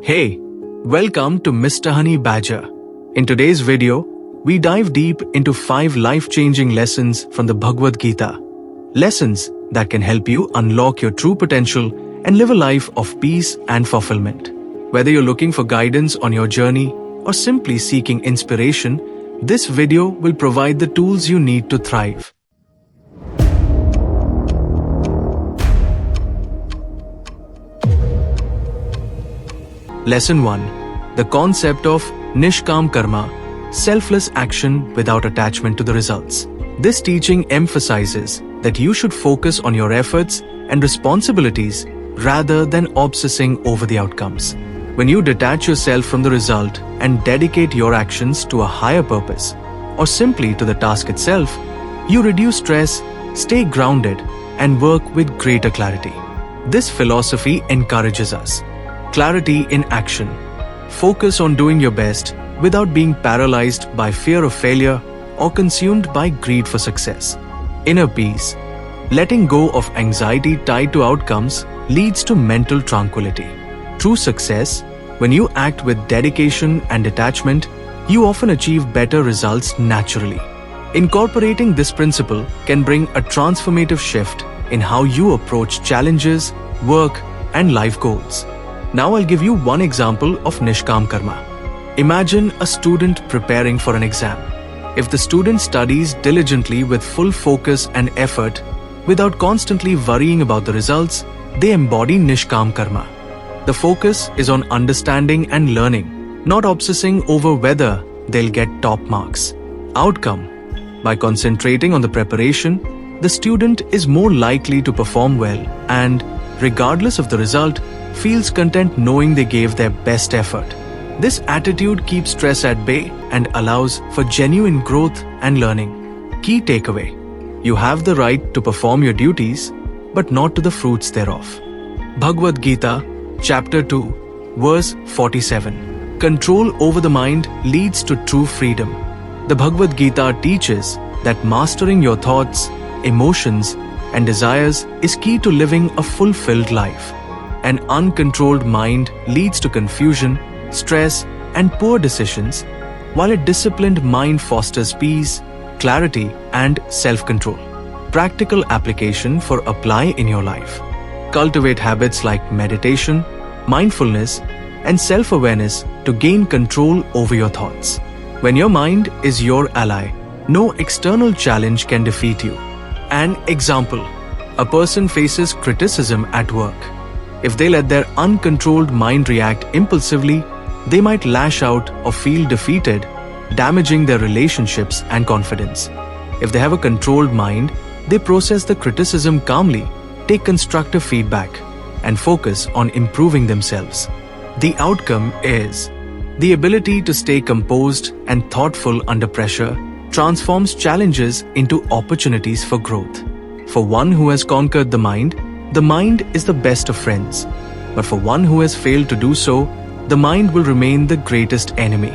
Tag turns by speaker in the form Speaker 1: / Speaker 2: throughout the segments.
Speaker 1: Hey, welcome to MrHoneyBadger. In today's video, we dive deep into 5 life-changing lessons from the Bhagavad Gita. Lessons that can help you unlock your true potential and live a life of peace and fulfillment. Whether you're looking for guidance on your journey or simply seeking inspiration, this video will provide the tools you need to thrive. Lesson 1. The concept of Nishkam Karma, selfless action without attachment to the results. This teaching emphasizes that you should focus on your efforts and responsibilities rather than obsessing over the outcomes. When you detach yourself from the result and dedicate your actions to a higher purpose, or simply to the task itself, you reduce stress, stay grounded, and work with greater clarity. This philosophy encourages us. Clarity in action. Focus on doing your best without being paralyzed by fear of failure or consumed by greed for success. Inner peace. Letting go of anxiety tied to outcomes leads to mental tranquility. True success. When you act with dedication and detachment, you often achieve better results naturally. Incorporating this principle can bring a transformative shift in how you approach challenges, work, and life goals. Now I'll give you one example of Nishkam Karma. Imagine a student preparing for an exam. If the student studies diligently with full focus and effort, without constantly worrying about the results, they embody Nishkam Karma. The focus is on understanding and learning, not obsessing over whether they'll get top marks. Outcome. By concentrating on the preparation, the student is more likely to perform well and, regardless of the result, feels content knowing they gave their best effort. This attitude keeps stress at bay and allows for genuine growth and learning. Key takeaway. You have the right to perform your duties, but not to the fruits thereof. Bhagavad Gita, Chapter 2, Verse 47. Control over the mind leads to true freedom. The Bhagavad Gita teaches that mastering your thoughts, emotions, and desires is key to living a fulfilled life. An uncontrolled mind leads to confusion, stress, and poor decisions, while a disciplined mind fosters peace, clarity, and self-control. Practical application for apply in your life. Cultivate habits like meditation, mindfulness, and self-awareness to gain control over your thoughts. When your mind is your ally, no external challenge can defeat you. An example. A person faces criticism at work. If they let their uncontrolled mind react impulsively, they might lash out or feel defeated, damaging their relationships and confidence. If they have a controlled mind, they process the criticism calmly, take constructive feedback, and focus on improving themselves. The outcome is the ability to stay composed and thoughtful under pressure transforms challenges into opportunities for growth. For one who has conquered the mind is the best of friends. But for one who has failed to do so, the mind will remain the greatest enemy.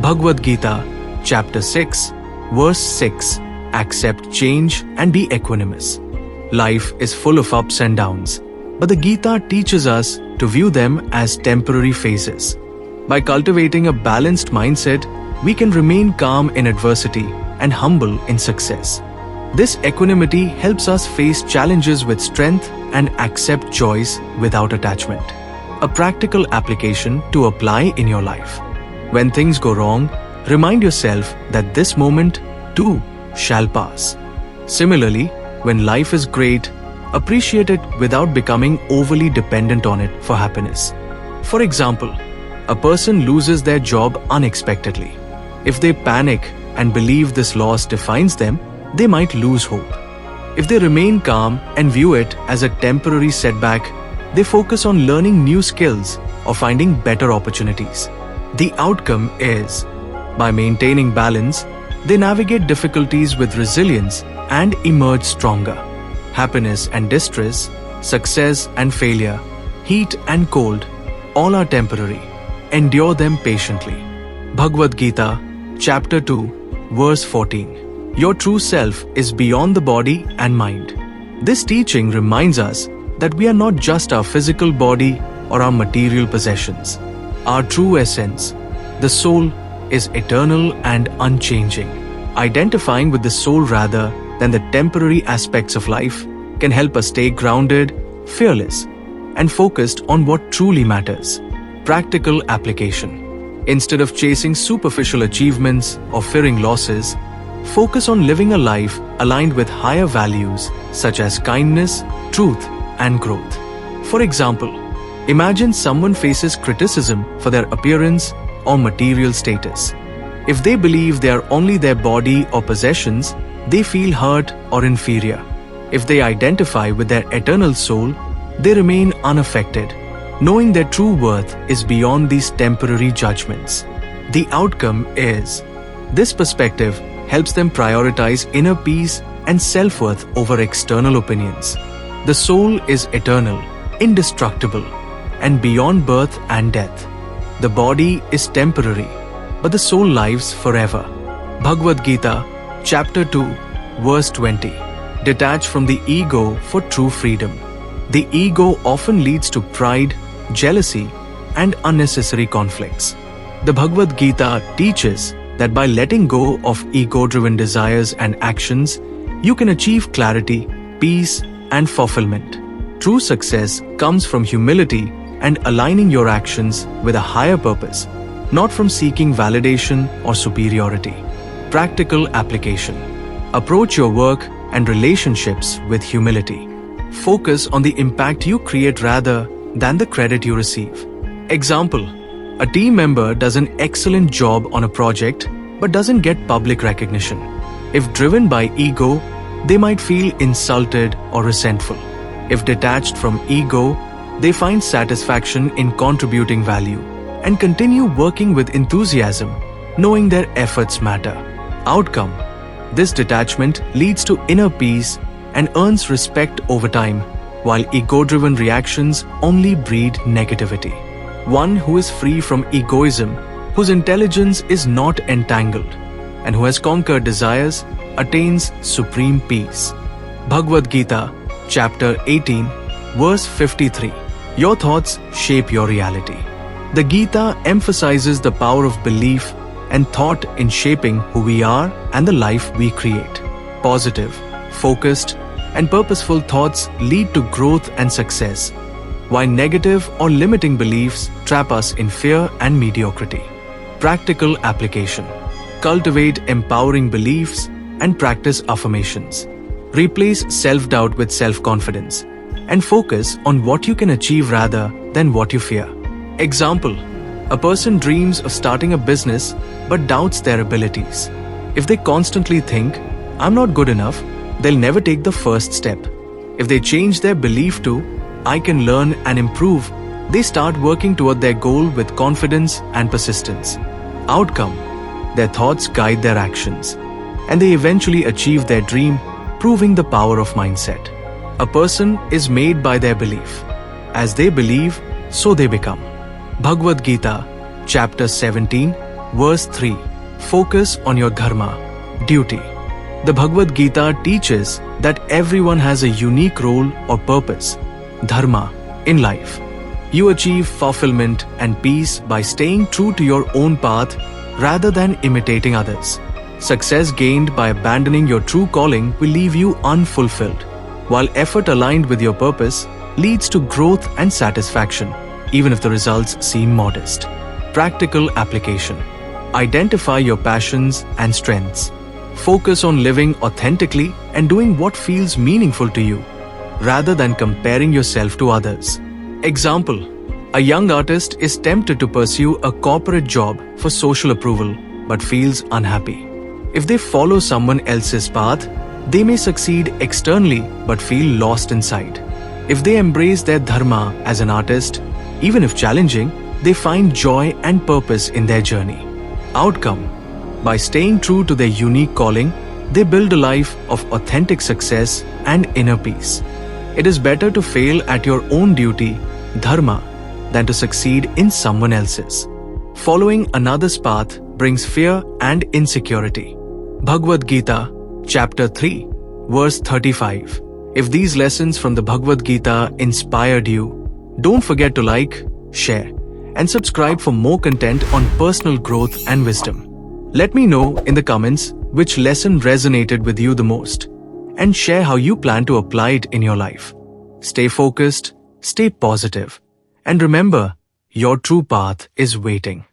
Speaker 1: Bhagavad Gita, Chapter 6, Verse 6. Accept change and be equanimous. Life is full of ups and downs, but the Gita teaches us to view them as temporary phases. By cultivating a balanced mindset, we can remain calm in adversity and humble in success. This equanimity helps us face challenges with strength and accept joys without attachment. A practical application to apply in your life. When things go wrong, remind yourself that this moment, too, shall pass. Similarly, when life is great, appreciate it without becoming overly dependent on it for happiness. For example, a person loses their job unexpectedly. If they panic and believe this loss defines them, they might lose hope. If they remain calm and view it as a temporary setback, they focus on learning new skills or finding better opportunities. The outcome is, by maintaining balance, they navigate difficulties with resilience and emerge stronger. Happiness and distress, success and failure, heat and cold, all are temporary. Endure them patiently. Bhagavad Gita, Chapter 2, Verse 14. Your true self is beyond the body and mind. This teaching reminds us that we are not just our physical body or our material possessions. our true essence. The soul is eternal and unchanging. Identifying with the soul rather than the temporary aspects of life can help us stay grounded, fearless, and focused on what truly matters. Practical application. Instead of chasing superficial achievements or fearing losses, focus on living a life aligned with higher values such as kindness, truth, and growth. For example, imagine someone faces criticism for their appearance or material status. If they believe they are only their body or possessions, they feel hurt or inferior. If they identify with their eternal soul, they remain unaffected, knowing their true worth is beyond these temporary judgments. The outcome is, this perspective helps them prioritize inner peace and self-worth over external opinions. The soul is eternal, indestructible, and beyond birth and death. The body is temporary, but the soul lives forever. Bhagavad Gita, Chapter 2, Verse 20. Detach from the ego for true freedom. The ego often leads to pride, jealousy, and unnecessary conflicts. The Bhagavad Gita teaches that by letting go of ego-driven desires and actions, you can achieve clarity, peace, and fulfillment. True success comes from humility and aligning your actions with a higher purpose, not from seeking validation or superiority. Practical application. Approach your work and relationships with humility. Focus on the impact you create rather than the credit you receive. Example: a team member does an excellent job on a project but doesn't get public recognition. If driven by ego, they might feel insulted or resentful. If detached from ego, they find satisfaction in contributing value and continue working with enthusiasm, knowing their efforts matter. Outcome: this detachment leads to inner peace and earns respect over time, while ego-driven reactions only breed negativity. One who is free from egoism, whose intelligence is not entangled, and who has conquered desires, attains supreme peace. Bhagavad Gita, Chapter 18, Verse 53. Your thoughts shape your reality. The Gita emphasizes the power of belief and thought in shaping who we are and the life we create. Positive, focused, and purposeful thoughts lead to growth and success, while negative or limiting beliefs trap us in fear and mediocrity. Practical application. Cultivate empowering beliefs and practice affirmations. Replace self-doubt with self-confidence and focus on what you can achieve rather than what you fear. Example: a person dreams of starting a business but doubts their abilities. If they constantly think, "I'm not good enough," they'll never take the first step. If they change their belief to, "I can learn and improve," they start working toward their goal with confidence and persistence. Outcome: their thoughts guide their actions, and they eventually achieve their dream, proving the power of mindset. A person is made by their belief. As they believe, so they become. Bhagavad Gita, Chapter 17, Verse 3. Focus on your dharma, duty. The Bhagavad Gita teaches that everyone has a unique role or purpose, dharma, in life. You achieve fulfillment and peace by staying true to your own path rather than imitating others. Success gained by abandoning your true calling will leave you unfulfilled, while effort aligned with your purpose leads to growth and satisfaction, even if the results seem modest. Practical application. Identify your passions and strengths. Focus on living authentically and doing what feels meaningful to you, rather than comparing yourself to others. Example: a young artist is tempted to pursue a corporate job for social approval but feels unhappy. If they follow someone else's path, they may succeed externally but feel lost inside. If they embrace their dharma as an artist, even if challenging, they find joy and purpose in their journey. Outcome: by staying true to their unique calling, they build a life of authentic success and inner peace. It is better to fail at your own duty, dharma, than to succeed in someone else's. Following another's path brings fear and insecurity. Bhagavad Gita, Chapter 3, Verse 35. If these lessons from the Bhagavad Gita inspired you, don't forget to like, share, and subscribe for more content on personal growth and wisdom. Let me know in the comments which lesson resonated with you the most, and share how you plan to apply it in your life. Stay focused, stay positive, and remember, your true path is waiting.